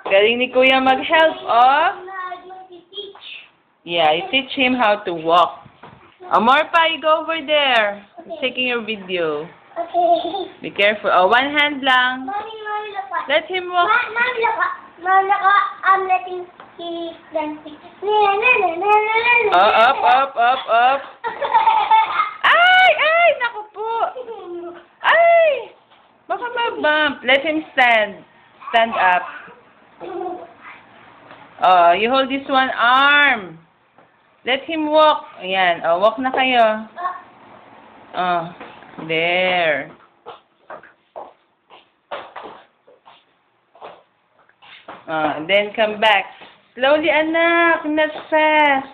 Galing ni Kuya mag-help, oh. Yeah, you teach him how to walk. Morpa, you go over there. He's taking your video. Okay. Be careful. Oh, one hand lang. Mommy, look. Let him walk. Mommy, look. Mommy, look. I'm letting he dancing. Oh, up. Ay! Naku po. Ay! Baka ma-bump. Let him stand. Stand up. Oh, you hold this one arm. Let him walk. Ayan. Oh, walk na kayo. Oh, there. And then come back. Slowly, anak. Not fast.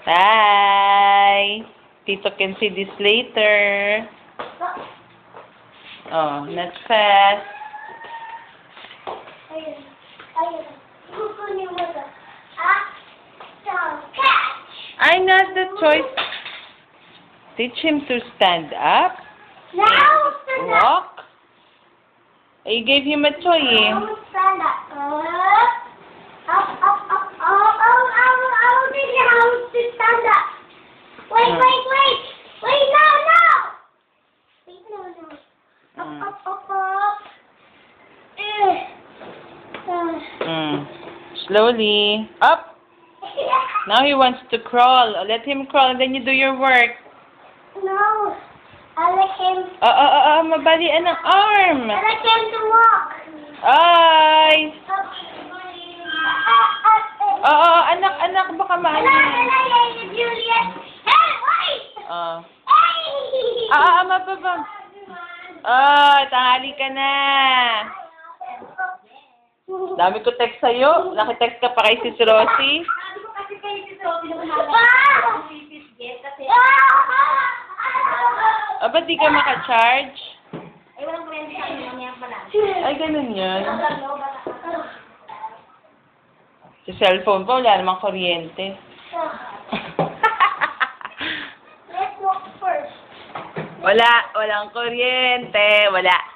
Bye. Tito can see this later. Oh, not fast. I'm not the choice. Teach him to stand up. Walk. You gave him a toy. Stand up. Up. I'll teach you how to stand up. Wait, no. Wait, no. Up. Slowly. Up. Now he wants to crawl. Let him crawl and then you do your work. No. I like him. Mabalian ang arm. I like him to walk. Ay. Anak, baka maano. Juliet. Hey, wait! Mababa. Tanghali ka na. Dami ko text sa'yo. Nakitext ka pa kay Sis Rosie. Ba't di ka maka-charge? Ay, walang kuryente sa akin. Mamaya pala. Ay, ganun yun. Sa cellphone pa, wala namang kuryente. Let's walk first. Walang kuryente. Walang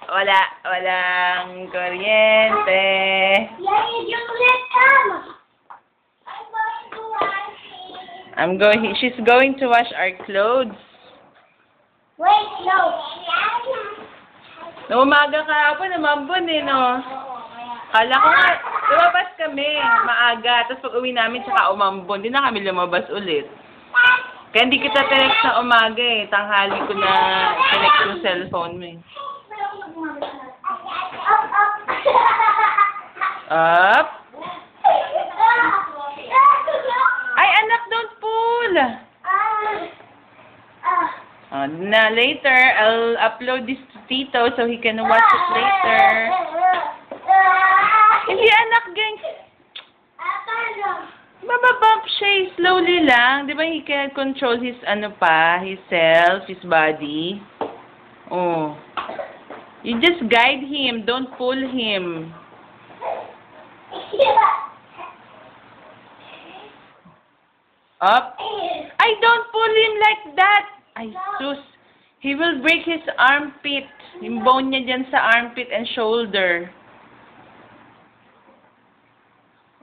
kuryente. Yeah, Juliet, come. I'm going to wash it. She's going to wash our clothes. Wait, no. Nung umaga ka pa, namambon eh, no? Kala ko nga, lumabas kami, maaga. Tapos pag uwi namin, tsaka umambon. Di na kami lumabas ulit. Kaya hindi kita connect sa umaga eh. Tanghali ko na connect yung cellphone mo eh. Up. Ay, anak, don't pull! Na later, I'll upload this to Tito so he can watch it later. Hindi, anak, gang. Mababump siya, slowly lang. Di ba he can control his, his self, his body. Oh. You just guide him, don't pull him. Up. I don't pull him like that. Ay, sus. He will break his armpit. Yung bone niya dyan sa armpit and shoulder.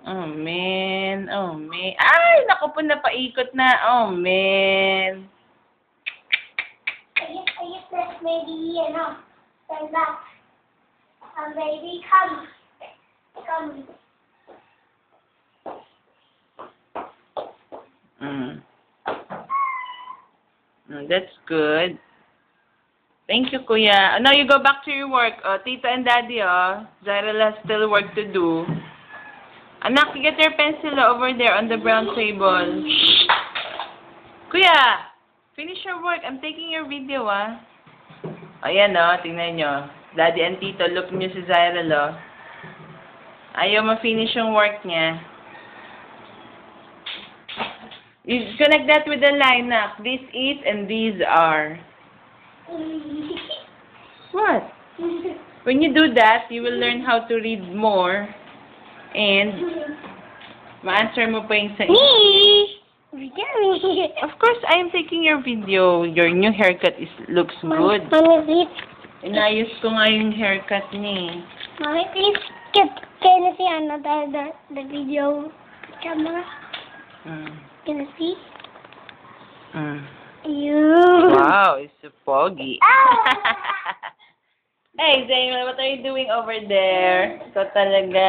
Oh, man. Ay, naku po, napaikot na. Oh, man. I guess that's maybe, stand up. Baby, come. That's good. Thank you, Kuya. Now you go back to your work. Tita and Daddy, Zyril has still work to do. Anak, you get your pencil over there on the brown table. Kuya, finish your work. I'm taking your video, Ayan, tingnan nyo. Daddy and Tito, look nyo si Zyril, Ayaw ma-finish yung work niya. You connect that with the line, Nak. This is and these are. What? When you do that, you will learn how to read more. And ma-answer mo pa yung sa Of course, I am taking your video. Your new haircut looks good. Mommy, please. Inayos ko nga yung haircut niya. Mommy, please. Can you see the video camera? Can you see? You. Wow, it's so foggy. Ah! Hey, Zayn, what are you doing over there? Ikaw talaga.